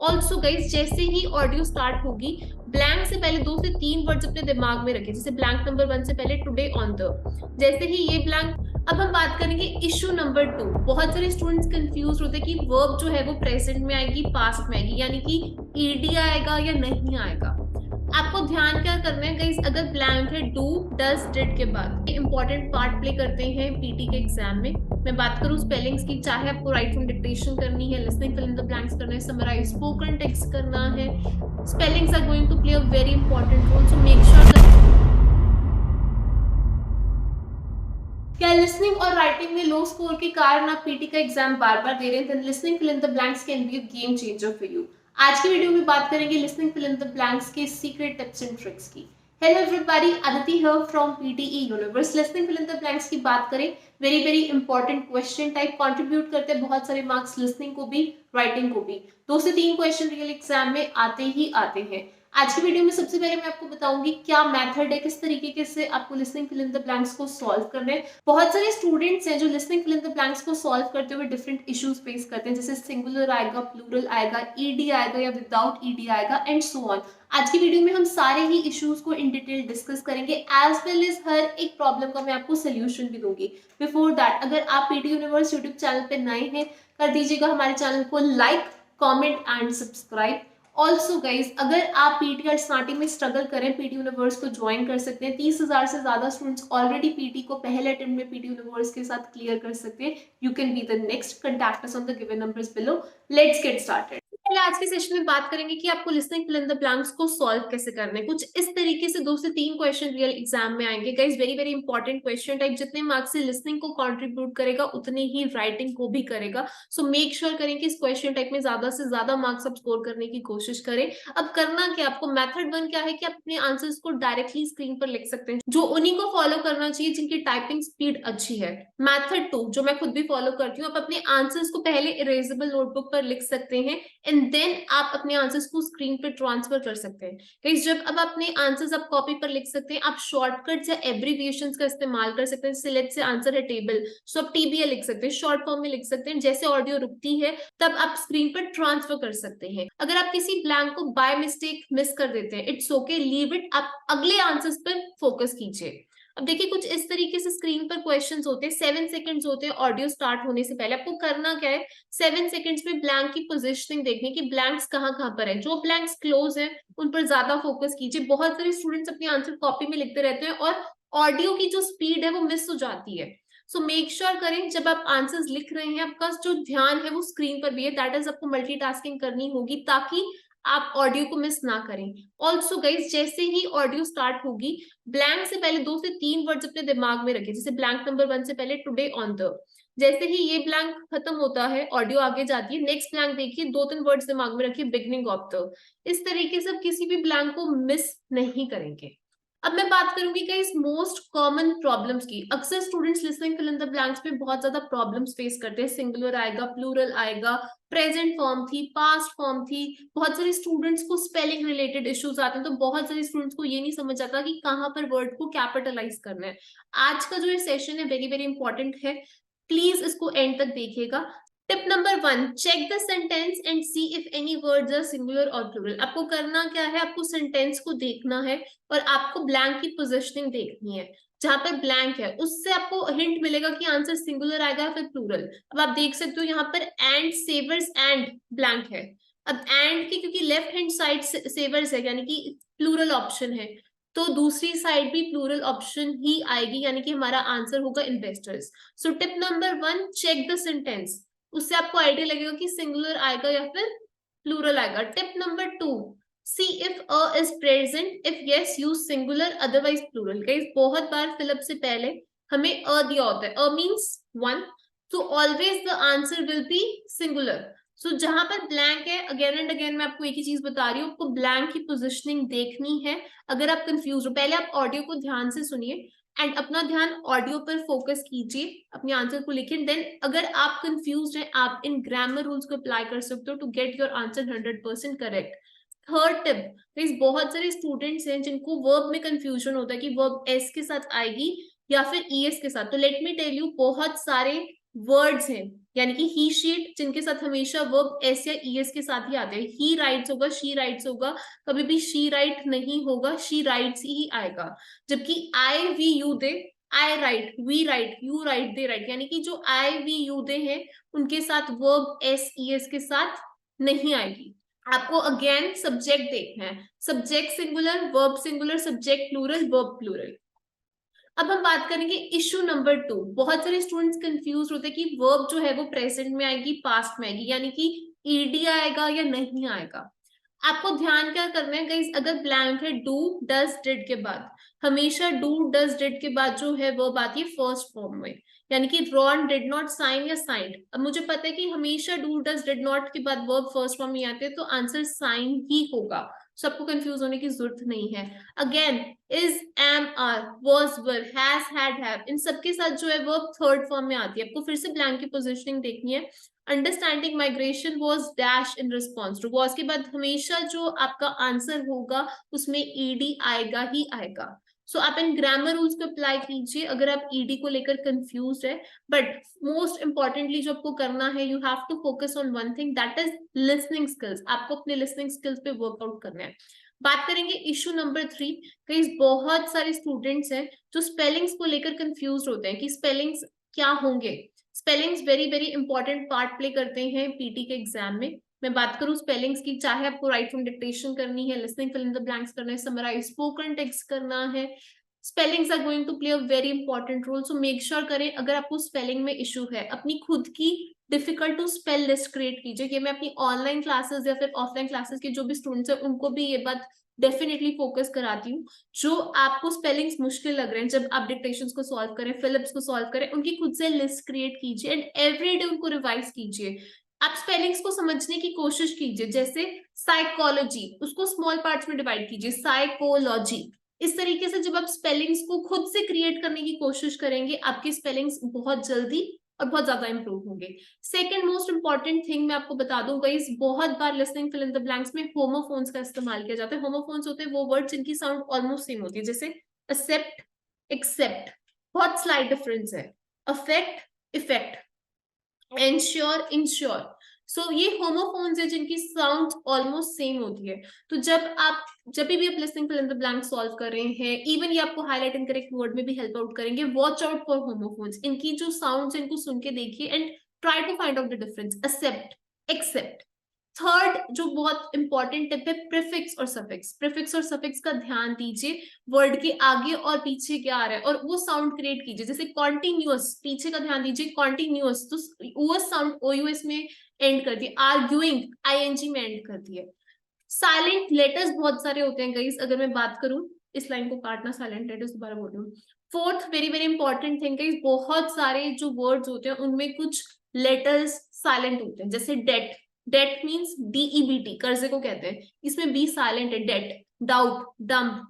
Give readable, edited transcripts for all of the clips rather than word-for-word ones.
Also guys जैसे ही audio start होगी, blank से पहले 2 से 3 वर्ड्स अपने दिमाग में रखें। जैसे ब्लैंक नंबर 1 से पहले टुडे ऑन द, जैसे ही ये ब्लैंक। अब हम बात करेंगे इशू नंबर 2। बहुत सारे स्टूडेंट्स कंफ्यूज होते हैं कि वर्ब जो है वो प्रेजेंट में आएगी, पास्ट में आएगी, यानी कि ईडी आएगा या नहीं आएगा। आपको ध्यान क्या करना है गाइस, अगर ब्लैंक है डू डज डिड के बाद इंपॉर्टेंट पार्ट प्ले करते हैं पीटी के एग्जाम में। मैं बात करूं स्पेलिंग्स की, चाहे आपको राइट फ्रॉम डिक्टेशन करनी है, listening fill in the blanks करना है, समराइज स्पोकन टेक्स्ट करना है, spellings are going to play a very important role. So make sure क्या लिसनिंग और राइटिंग में लो स्कोर के कारण आप पीटी का एग्जाम बार बार दे रहे हैं, then listening fill in the blanks can be a game changer for you. आज की वीडियो में बात करेंगे listening fill in the blanks के सीक्रेट टिप्स एंड ट्रिक्स की। Hello everybody, Aditi here from PTE universe. Listening fill in the blanks की बात करें, very very important question type contribute करते हैं बहुत सारे मार्क्स, लिसनिंग को भी राइटिंग को भी। 2 से 3 क्वेश्चन रियल एग्जाम में आते ही आते हैं। आज की वीडियो में सबसे पहले मैं आपको बताऊंगी क्या मेथड है, किस तरीके से आपको listening fill in the blanks को सॉल्व करना है। बहुत सारे स्टूडेंट्स हैं जो listening fill in the blanks को सॉल्व करते हुए डिफरेंट इश्यूज फेस करते हैं, जैसे सिंगुलर आएगा, प्लूरल आएगा, ईडी आएगा या विदाउट ईडी आएगा एंड सो ऑन। आज की वीडियो में हम सारे ही इश्यूज को इन डिटेल डिस्कस करेंगे, एज वेल एज हर एक प्रॉब्लम का मैं आपको सोल्यूशन भी दूंगी। बिफोर दैट, अगर आप पीटी यूनिवर्स यूट्यूब चैनल पे नए हैं, कर दीजिएगा हमारे चैनल को like, comment and subscribe. Also guys, अगर आप पीटी और स्टार्टिंग में स्ट्रगल करें, पीटी यूनिवर्स को ज्वाइन कर सकते हैं। 30,000 से ज्यादा स्टूडेंट्स ऑलरेडी पीटी को पहले अटेम्प्ट में पीटी यूनिवर्स के साथ क्लियर कर सकते हैं। You can be the next, contact us on the given numbers below. Let's get started. पहले आज के सेशन में बात करेंगे कि आपको listening fill in the blanks को सॉल्व कैसे करना है। कुछ इस तरीके से 2 से 3 क्वेश्चन रियल एग्जाम में आएंगे guys, very very important question type. जितने मार्क्स से लिसनिंग को कंट्रीब्यूट करेगा उतने ही राइटिंग को भी करेगा। सो मेक श्योर करें कि इस क्वेश्चन टाइप में ज्यादा से ज्यादा मार्क्स आप स्कोर करने की कोशिश करें। अब करना क्या, आपको मेथड 1 क्या है कि आप अपने आंसर्स को डायरेक्टली स्क्रीन पर लिख सकते हैं, जो उन्हीं को फॉलो करना चाहिए जिनकी टाइपिंग स्पीड अच्छी है। मेथड 2 जो मैं खुद भी फॉलो करती हूँ, आप अपने आंसर्स को पहले इरेजेबल नोटबुक पर लिख सकते हैं एंड देन आप अपने आंसर्स को स्क्रीन पर ट्रांसफर कर सकते हैं। गाइस, जब अब अपने आंसर्स आप कॉपी पर लिख सकते हैं, आप शॉर्टकट्स या एब्रीविएशंस का इस्तेमाल कर सकते हैं। सिलेक्ट से आंसर है टेबल, सो आप टीबीएल लिख सकते हैं, शॉर्ट फॉर्म में लिख सकते हैं। जैसे ऑडियो रुकती है तब आप स्क्रीन पर ट्रांसफर कर सकते हैं। अगर आप किसी ब्लैंक को बाय मिस्टेक मिस कर देते हैं, इट्स ओके, लीव इट, आप अगले आंसर्स पर फोकस कीजिए। अब देखिए, कुछ इस तरीके से स्क्रीन पर क्वेश्चंस होते हैं, 7 सेकंड्स होते हैं ऑडियो स्टार्ट होने से पहले। आपको करना क्या है, 7 सेकंड्स में ब्लैंक की पोजीशनिंग देखनी कि ब्लैंक्स कहाँ कहाँ पर है। जो ब्लैंक्स क्लोज है उन पर ज्यादा फोकस कीजिए। बहुत सारे स्टूडेंट्स अपने आंसर कॉपी में लिखते रहते हैं और ऑडियो की जो स्पीड है वो मिस हो जाती है। सो मेक श्योर करें जब आप आंसर्स लिख रहे हैं, आपका जो ध्यान है वो स्क्रीन पर भी है। दैट इज, आपको मल्टीटास्किंग करनी होगी ताकि आप ऑडियो को मिस ना करें। ऑल्सो गाइज, जैसे ही ऑडियो स्टार्ट होगी, ब्लैंक से पहले 2 से 3 वर्ड्स अपने दिमाग में रखें। जैसे ब्लैंक नंबर 1 से पहले टुडे ऑन द, जैसे ही ये ब्लैंक खत्म होता है, ऑडियो आगे जाती है, नेक्स्ट ब्लैंक देखिए, 2-3 वर्ड्स दिमाग में रखिए, बिगनिंग ऑफ द। इस तरीके से आप किसी भी ब्लैंक को मिस नहीं करेंगे। अब मैं बात करूंगी गाइस मोस्ट कॉमन प्रॉब्लम्स की। अक्सर students listening fill in the blanks में बहुत ज्यादा प्रॉब्लम्स फेस करते हैं। सिंगुलर आएगा, प्लूरल आएगा, प्रेजेंट फॉर्म थी, पास्ट फॉर्म थी। बहुत सारे स्टूडेंट्स को स्पेलिंग रिलेटेड इश्यूज आते हैं, तो बहुत सारे स्टूडेंट्स को ये नहीं समझ आता कि कहाँ पर वर्ड को कैपिटलाइज करना है। आज का जो ये सेशन है वेरी वेरी इंपॉर्टेंट है, प्लीज इसको एंड तक देखिएगा। Tip number 1, check the sentence and see if any words are singular और प्लूरल। आपको करना क्या है, आपको सेंटेंस को देखना है और आपको ब्लैंक की पोजीशनिंग देखनी है। जहां पर ब्लैंक है उससे आपको हिंट मिलेगा कि आंसर सिंगुलर आएगा या फिर प्लूरल। अब आप देख सकते हो यहाँ पर एंड सेवर्स एंड ब्लैंक है। अब एंड के क्योंकि लेफ्ट हैंड साइड सेवर्स है यानी कि प्लूरल ऑप्शन है, तो दूसरी साइड भी प्लूरल ऑप्शन ही आएगी, यानी कि हमारा आंसर होगा investors. So tip number 1, check the sentence, उससे आपको आइडिया लगेगा कि सिंगुलर आएगा या फिर प्लूरल आएगा। Tip number 2, see if a is present, if yes use singular otherwise plural. Guys, बहुत बार फिलअप से पहले हमें अ दिया होता है, अ means 1, so always the answer will be singular। सो जहां पर ब्लैंक है, अगेन एंड अगेन मैं आपको एक ही चीज बता रही हूँ, आपको ब्लैंक की पोजिशनिंग देखनी है। अगर आप कंफ्यूज हो, पहले आप ऑडियो को ध्यान से सुनिए एंड अपना ध्यान ऑडियो पर फोकस कीजिए, अपने आंसर को लिखिए। देन अगर आप कंफ्यूज हैं, आप इन ग्रामर रूल्स को अप्लाई कर सकते हो to get your answer 100% correct. Third tip, बहुत सारे स्टूडेंट्स हैं जिनको वर्ब में कंफ्यूजन होता है कि वर्ब एस के साथ आएगी या फिर ईएस के साथ। तो लेट मी टेल यू, बहुत सारे वर्ड्स हैं, यानी कि ही शीट जिनके साथ हमेशा वर्ब एस या ईएस के साथ ही आते हैं। ही राइट्स होगा, शी राइट्स होगा, कभी भी शी राइट नहीं होगा, शी राइट्स ही आएगा। जबकि I we you they, I write, we write, you write, they write, यानी कि जो आई वी यू दे हैं उनके साथ वर्ब एस ईएस के साथ नहीं आएगी। आपको अगेन सब्जेक्ट देखना है, subject singular, verb singular, subject plural, verb plural. अब हम बात करेंगे इश्यू नंबर 2। बहुत सारे स्टूडेंट्स कंफ्यूज होते हैं कि वर्ब जो है वो प्रेजेंट में आएगी, पास्ट में आएगी, यानी कि ईडी आएगा या नहीं आएगा। आपको ध्यान क्या करना है गाइस, अगर ब्लैंक है डू डज डिड के बाद, हमेशा डू डज डिड के बाद जो है वर्ब आती है फर्स्ट फॉर्म में, यानी कि रॉन डिड नॉट साइन या साइंड। अब मुझे पता है कि हमेशा डू डज डिड नॉट के बाद वर्ब फर्स्ट फॉर्म में आते हैं, तो आंसर साइन ही होगा। सो आपको कंफ्यूज होने की जरूरत नहीं है। Again is, am, are, was, were, has, had, have, इन सबके साथ जो है वर्ब थर्ड फॉर्म में आती है। आपको फिर से ब्लैंक की पोजीशनिंग देखनी है। Understanding migration was dash in response to, was के बाद हमेशा जो आपका आंसर होगा उसमें ईडी आएगा ही आएगा। सो आप इन ग्रामर रूल्स को अप्लाई कीजिए अगर आप ईडी को लेकर कंफ्यूज है। बट मोस्ट इंपॉर्टेंटली जो आपको करना है, you have to focus on one thing, that is listening skills. आपको अपने लिसनिंग स्किल्स पे वर्कआउट करना है। बात करेंगे इशू नंबर 3। कई बहुत सारे स्टूडेंट्स हैं जो स्पेलिंग्स को लेकर कंफ्यूज होते हैं कि स्पेलिंग्स क्या होंगे। Spellings very very important part play करते हैं पीटी के एग्जाम में। मैं बात करूं स्पेलिंग्स की, चाहे आपको राइट फ्रॉम डिक्टेशन करनी है, listening fill in the blanks करना है, समराइज स्पोकन टेक्स्ट करना है, spellings are going to play a very important role. So make sure करें अगर आपको स्पेलिंग में इशू है, अपनी खुद की difficult to spell list create कीजिए। कि मैं अपनी ऑनलाइन क्लासेस या फिर ऑफलाइन क्लासेस के जो भी स्टूडेंट्स हैं उनको भी ये बात डेफिनेटली फोकस कराती हूँ। जो आपको स्पेलिंग्स मुश्किल लग रहे हैं जब आप डिक्टेशंस को सॉल्व करें, फिलिप्स को सॉल्व करें, उनकी खुद से लिस्ट क्रिएट कीजिए एंड एवरीडे उनको रिवाइज कीजिए। आप स्पेलिंग्स को समझने की कोशिश कीजिए। जैसे साइकोलॉजी, उसको स्मॉल पार्ट्स में डिवाइड कीजिए, साइकोलॉजी। इस तरीके से जब आप स्पेलिंग्स को खुद से क्रिएट करने की कोशिश करेंगे, आपकी स्पेलिंग्स बहुत जल्दी और बहुत ज्यादा इंप्रूव होंगे। सेकंड मोस्ट इंपॉर्टेंट थिंग मैं आपको बता दूं गाइस, बहुत बार listening fill in the blanks में होमोफोन्स का इस्तेमाल किया जाता है। होमोफोन्स होते हैं वो वर्ड जिनकी साउंड ऑलमोस्ट सेम होती है, जैसे एक्सेप्ट, एक्सेप्ट, बहुत स्लाइट डिफरेंस है। Affect, effect, ensure, insure. So ये होमोफोन्स है जिनकी साउंड ऑलमोस्ट सेम होती है। तो जब भी आप listening fill in the blank solve कर रहे हैं, इवन ये आपको हाईलाइट एंड करेक्ट वर्ड में भी हेल्प आउट करेंगे, वॉच आउट फॉर होमोफोन्स। इनकी जो साउंड्स हैं इनको सुन के देखिए and try to find out the difference. Except, accept. Third जो बहुत इंपॉर्टेंट टिप है, प्रीफिक्स और सफिक्स। प्रीफिक्स और सफिक्स का ध्यान दीजिए, वर्ड के आगे और पीछे क्या आ रहा है और वो साउंड क्रिएट कीजिए। जैसे कॉन्टिन्यूअस, पीछे का ध्यान दीजिए, कॉन्टिन्यूअस तो ओएस साउंड ओयूएस में एंड कर दिए, आर्ग्यूइंग आईएनजी में एंड कर दिए। साइलेंट लेटर्स बहुत सारे होते हैं गाइस, अगर मैं बात करूं, इस लाइन को काटना, साइलेंट लेटर्स दोबारा बोल रही हूँ। Fourth very very important thing guys, बहुत सारे जो वर्ड्स होते हैं उनमें कुछ लेटर्स साइलेंट होते हैं। जैसे डेट, डेट मीन्स डीईबीटी, कर्जे को कहते हैं, इसमें बी साइलेंट है, डेट। Doubt, dumb.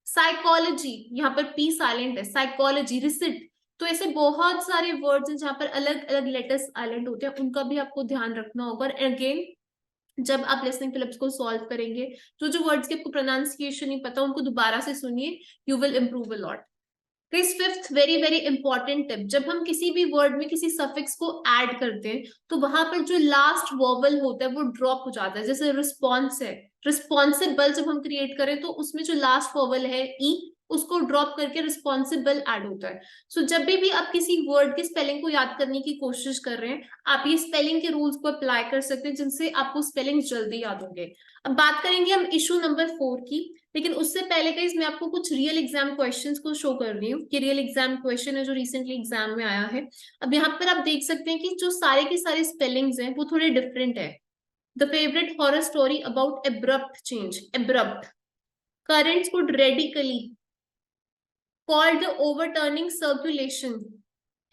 साइकोलॉजी, यहाँ पर पी साइलेंट है, साइकोलॉजी। रिसिट। तो ऐसे बहुत सारे वर्ड्स हैं जहां पर अलग अलग लेटर्स साइलेंट होते हैं, उनका भी आपको ध्यान रखना होगा। और अगेन जब आप लिसनिंग फिलिप्स को सॉल्व करेंगे, जो वर्ड्स के आपको प्रोनाउंसिएशन नहीं पता उनको दोबारा से सुनिए, you will improve a lot. Fifth very very important tip, जब हम किसी भी वर्ड में किसी सफिक्स को ऐड करते हैं तो वहां पर जो लास्ट वोवल होता है वो ड्रॉप हो जाता है। जैसे रिस्पॉन्स है, रिस्पॉन्सिबल जब हम क्रिएट करें तो उसमें जो लास्ट वोवल है ई, उसको ड्रॉप करके रिस्पॉन्सिबल ऐड होता है। सो जब भी आप किसी वर्ड की स्पेलिंग को याद करने की कोशिश कर रहे हैं, आप ये स्पेलिंग के रूल्स को अप्लाई कर सकते हैं जिनसे आपको स्पेलिंग जल्दी याद होंगे। अब बात करेंगे हम इशू नंबर 4 की, लेकिन उससे पहले गाइस मैं आपको कुछ रियल एग्जाम क्वेश्चंस को शो कर रही हूँ। ये रियल एग्जाम क्वेश्चन है जो रिसेंटली एग्जाम में आया है। अब यहाँ पर आप देख सकते हैं कि जो सारे के सारे स्पेलिंग्स हैं वो थोड़े डिफरेंट है। The favourite horror story about abrupt change, abrupt. currents could radically, called the overturning circulation,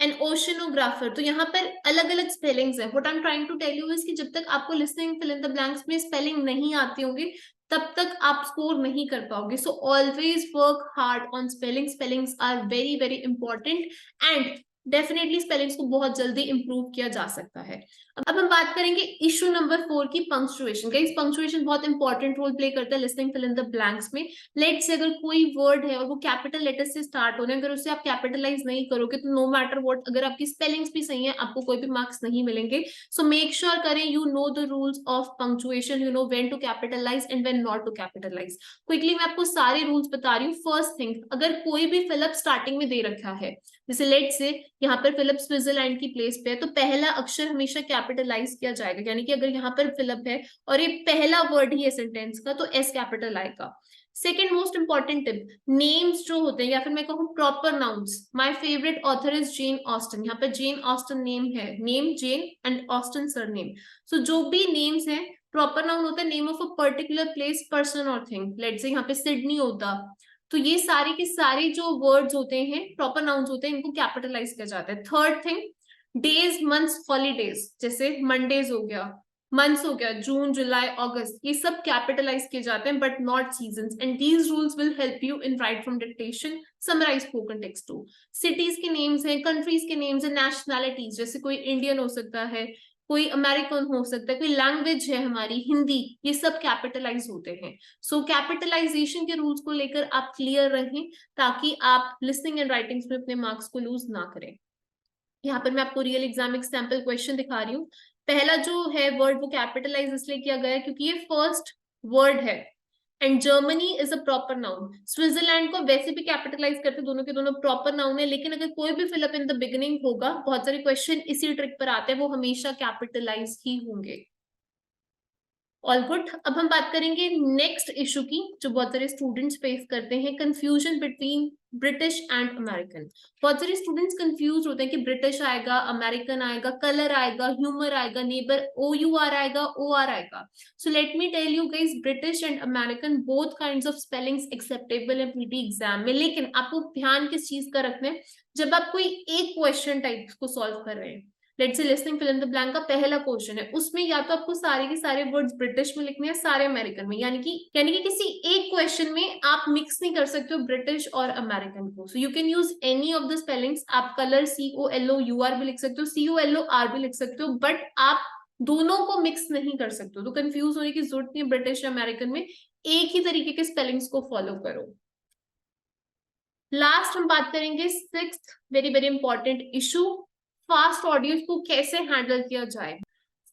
an oceanographer. तो यहाँ पर अलग अलग स्पेलिंग्स है। What I am trying to tell you is कि जब तक आपको listening fill in the blanks में स्पेलिंग नहीं आती होंगी तब तक आप स्कोर नहीं कर पाओगे। So always work hard on spelling, spellings are very very important. And definitely spellings को बहुत जल्दी इंप्रूव किया जा सकता है। अब हम बात करेंगे इशू नंबर 4 की, पंक्चुएशन। गाइस पंक्चुएशन बहुत इंपॉर्टेंट रोल प्ले करता है listening fill in the blanks में। लेट्स से अगर कोई वर्ड है और वो कैपिटल लेटर से स्टार्ट हो रहे हैं, अगर उसे आप कैपिटलाइज नहीं करोगे तो नो मैटर व्हाट, अगर आपकी स्पेलिंग्स भी सही है आपको कोई भी मार्क्स नहीं मिलेंगे। सो मेक श्योर करें you know the rules of punctuation, you know when to capitalise and when not to capitalise. Quickly मैं आपको सारे रूल्स बता रही हूँ। फर्स्ट थिंग, अगर कोई भी फिलअप स्टार्टिंग में दे रखा है, जैसे लेट से यहाँ पर फिलिप स्विट्जरलैंड की प्लेस पे है, तो पहला अक्षर हमेशा कैपिटलाइज किया जाएगा, यानी कि अगर यहाँ पर फिलिप है और ये पहला वर्ड ही है सेंटेंस का तो एस कैपिटल आएगा। Second most important tip, names जो होते हैं या फिर मैं कहूँ proper nouns, my favourite author is Jane Austen, यहाँ पर जेन ऑस्टन नेम है, name Jane and Austen surname. So जो भी नेम्स हैं, प्रॉपर नाउन होता है name of a particular place, person और थिंग। लेट्स से यहाँ पे सिडनी होता, तो ये सारे के सारे जो वर्ड्स होते हैं, प्रॉपर नाउन्स होते हैं, इनको कैपिटलाइज किया जाता है। Third thing, days, months, holidays, जैसे मंडेज हो गया, मंथ्स हो गया, जून, जुलाई, अगस्त, ये सब कैपिटलाइज किए जाते हैं, but not seasons. And these rules will help you in write from dictation, summarise spoken text too. Cities के नेम्स हैं, कंट्रीज के नेम्स हैं, नेशनैलिटीज, जैसे कोई इंडियन हो सकता है, कोई अमेरिकन हो सकता है, कोई लैंग्वेज है हमारी हिंदी, ये सब कैपिटलाइज होते हैं। सो कैपिटलाइजेशन के रूल्स को लेकर आप क्लियर रहें ताकि आप लिसनिंग एंड राइटिंग में अपने मार्क्स को लूज ना करें। यहाँ पर मैं आपको रियल एग्जाम एग्जाम्पल क्वेश्चन दिखा रही हूँ। पहला जो है वर्ड वो कैपिटलाइज इसलिए किया गया है क्योंकि ये फर्स्ट वर्ड है, and Germany is a proper noun. Switzerland को वैसे भी कैपिटलाइज करते, दोनों के दोनों प्रॉपर नाउन है, लेकिन अगर कोई भी फिलअप इन द बिगिनिंग होगा, बहुत सारे क्वेश्चन इसी ट्रिक पर आते हैं, वो हमेशा कैपिटलाइज ही होंगे। All good. अब हम बात करेंगे नेक्स्ट इशू की जो बहुत सारे स्टूडेंट्स फेस करते हैं, confusion between British and American. बहुत सारे स्टूडेंट्स कंफ्यूज होते हैं कि ब्रिटिश आएगा, अमेरिकन आएगा, कलर आएगा, ह्यूमर आएगा, नेबर ओ यू आर आएगा, ओ आर आएगा। So let me tell you guys, British and American both kinds of spellings acceptable है पीटी एग्जाम में, लेकिन आपको ध्यान किस चीज का रखना है, जब आप कोई एक क्वेश्चन टाइप को सॉल्व कर रहे हैं, let's say listening fill in the blank का पहला क्वेश्चन है, उसमें या तो आपको सारे के सारे वर्ड्स ब्रिटिश में लिखने हैं, सारे अमेरिकन में, यानी कि किसी एक क्वेश्चन में आप मिक्स नहीं कर सकते हो ब्रिटिश और अमेरिकन को। So you can use any of the spellings. आप कलर COLOUR भी लिख सकते हो, COLOR भी लिख सकते हो, बट आप दोनों को मिक्स नहीं कर सकते हो। तो कंफ्यूज होने की जरूरत नहीं है ब्रिटिश या अमेरिकन में, एक ही तरीके के स्पेलिंग्स को फॉलो करो। लास्ट हम बात करेंगे sixth very very important issue, fast audios को कैसे हैंडल किया जाए।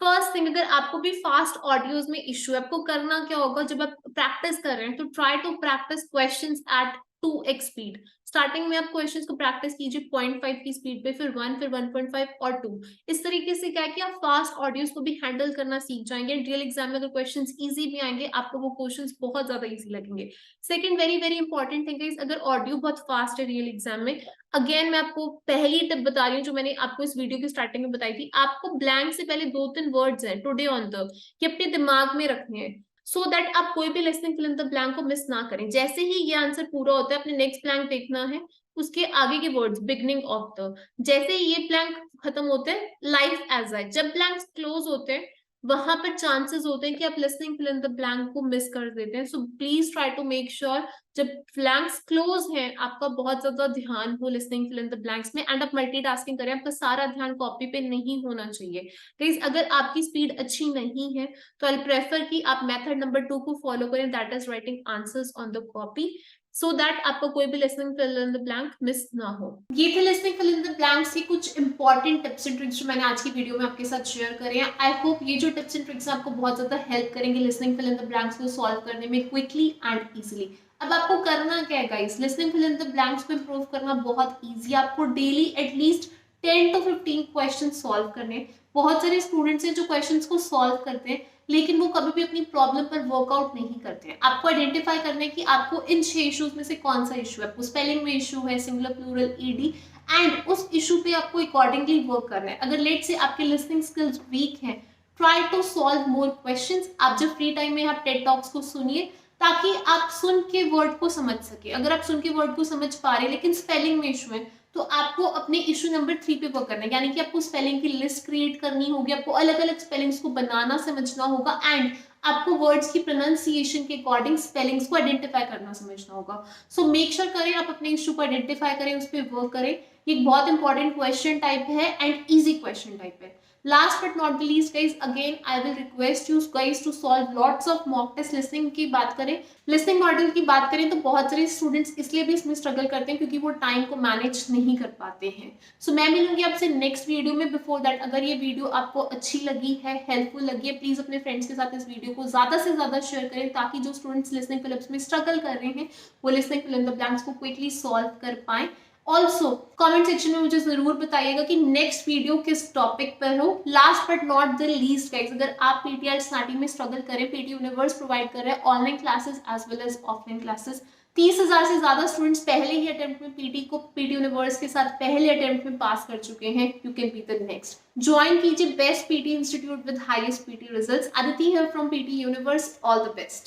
फर्स्ट थिंग, अगर आपको भी फास्ट ऑडियोज में इशू है, आपको करना क्या होगा, जब आप प्रैक्टिस कर रहे हैं तो try to practise questions at 2x speed. Starting में आप क्वेश्चंस को प्रैक्टिस कीजिए 0.5 की स्पीड पे, फिर 1, फिर 1.5 और 2। इस तरीके से क्या है कि आप फास्ट ऑडियोज को भी हैंडल करना सीख जाएंगे। रियल एग्जाम में अगर क्वेश्चंस इजी भी आएंगे, आपको वो क्वेश्चंस बहुत ज्यादा इजी लगेंगे। Second very very important thing is, अगर ऑडियो बहुत फास्ट है रियल एग्जाम में, अगेन मैं आपको पहली टिप बता रही हूँ जो मैंने आपको इस वीडियो की स्टार्टिंग में बताई थी, आपको ब्लैंक से पहले 2-3 वर्ड्स हैं टुडे ऑन द, ये अपने दिमाग में रखने हैं, सो दैट आप कोई भी listening fill in the blank को मिस ना करें। जैसे ही ये आंसर पूरा होता है, अपने नेक्स्ट ब्लैंक देखना है, उसके आगे के वर्ड्स बिगनिंग ऑफ द, जैसे ही ये ब्लैंक खत्म होते हैं, लाइफ एज आई, जब ब्लैंक्स क्लोज होते हैं वहां पर चांसेस होते हैं कि आप listening fill in the blank को मिस कर देते हैं। So please try to make sure जब ब्लैंक्स क्लोज हैं आपका बहुत ज्यादा ध्यान हो listening fill in the blanks में, एंड आप मल्टीटास्किंग करें, आपका सारा ध्यान कॉपी पे नहीं होना चाहिए। गाइस अगर आपकी स्पीड अच्छी नहीं है तो आई प्रेफर कि आप मेथड नंबर 2 को फॉलो करें, that is writing answers on the copy, so that आपका कोई भी listening fill in the blank miss ना हो। ये थे listening fill in the blanks की कुछ इंपॉर्टेंट टिप्स एंड ट्रिक्स जो मैंने आज की वीडियो में आपके साथ शेयर करे हैं। आई होप ये जो टिप्स एंड ट्रिक्स आपको बहुत ज्यादा हेल्प करेंगे listening fill in the blanks को सॉल्व करने में क्विकली एंड इजिली। अब आपको करना क्या है guys, listening fill in the blanks को इंप्रूव करना बहुत ईजी है। आपको daily at least 10 to 15 question solve करने। बहुत सारे स्टूडेंट्स हैं जो क्वेश्चंस को सॉल्व करते हैं लेकिन वो कभी भी अपनी प्रॉब्लम पर वर्कआउट नहीं करते हैं। आपको आइडेंटिफाई करना है कि आपको इन 6 इश्यूज में से कौन सा इशू है। आपको स्पेलिंग में इशू है, सिंगुलर प्लूरल ईडी, एंड उस इशू पे आपको अकॉर्डिंगली वर्क करना है। अगर लेट से आपके लिसनिंग स्किल्स वीक हैं, try to solve more questions. आप जब फ्री टाइम में आप टेड टॉक्स को सुनिए ताकि आप सुन के वर्ड को समझ सके। अगर आप सुन के वर्ड को समझ पा रहे लेकिन स्पेलिंग में इशू है तो आपको अपने इशू नंबर 3 पे वर्क करना है, यानी कि आपको स्पेलिंग की लिस्ट क्रिएट करनी होगी, आपको अलग अलग स्पेलिंग्स को बनाना समझना होगा, एंड आपको वर्ड्स की प्रोनाउंसिएशन के अकॉर्डिंग स्पेलिंग्स को आइडेंटिफाई करना समझना होगा। सो मेक श्योर करें आप अपने इशू को आइडेंटिफाई करें, उस पर वर्क करें। ये एक बहुत इंपॉर्टेंट क्वेश्चन टाइप है एंड इजी क्वेश्चन टाइप है। Last but not the least guys, again I will request you guys to solve lots of mock test. Listening की बात करें, लिसनिंग मॉडल की बात करें तो बहुत सारे स्टूडेंट्स इसलिए भी इसमें स्ट्रगल करते हैं क्योंकि वो टाइम को मैनेज नहीं कर पाते हैं। सो मैं मिलूंगी आपसे नेक्स्ट वीडियो में। बिफोर दैट, अगर ये वीडियो आपको अच्छी लगी है, हेल्पफुल लगी है, प्लीज अपने फ्रेंड्स के साथ इस वीडियो को ज्यादा से ज्यादा शेयर करें ताकि जो स्टूडेंट्स लिसनिंग फिलिप्स में स्ट्रगल कर रहे हैं वो listening fill in the blanks को क्विकली सॉल्व कर पाए। ऑल्सो कमेंट सेक्शन में मुझे जरूर बताइएगा कि नेक्स्ट वीडियो किस टॉपिक पर हो। Last but not the least guys, अगर आप पीटीआर स्टार्टिंग में स्ट्रगल करें, पीटी यूनिवर्स प्रोवाइड कर रहे हैं online classes as well as offline classes. 30,000 से ज्यादा स्टूडेंट्स पहले ही अटेम्प्ट में पीटी यूनिवर्स के साथ पहले अटेम्प्ट में पास कर चुके हैं। You can be the next. Join कीजिए best PT institute with highest PT results. Aditi here from PT Universe. All the best.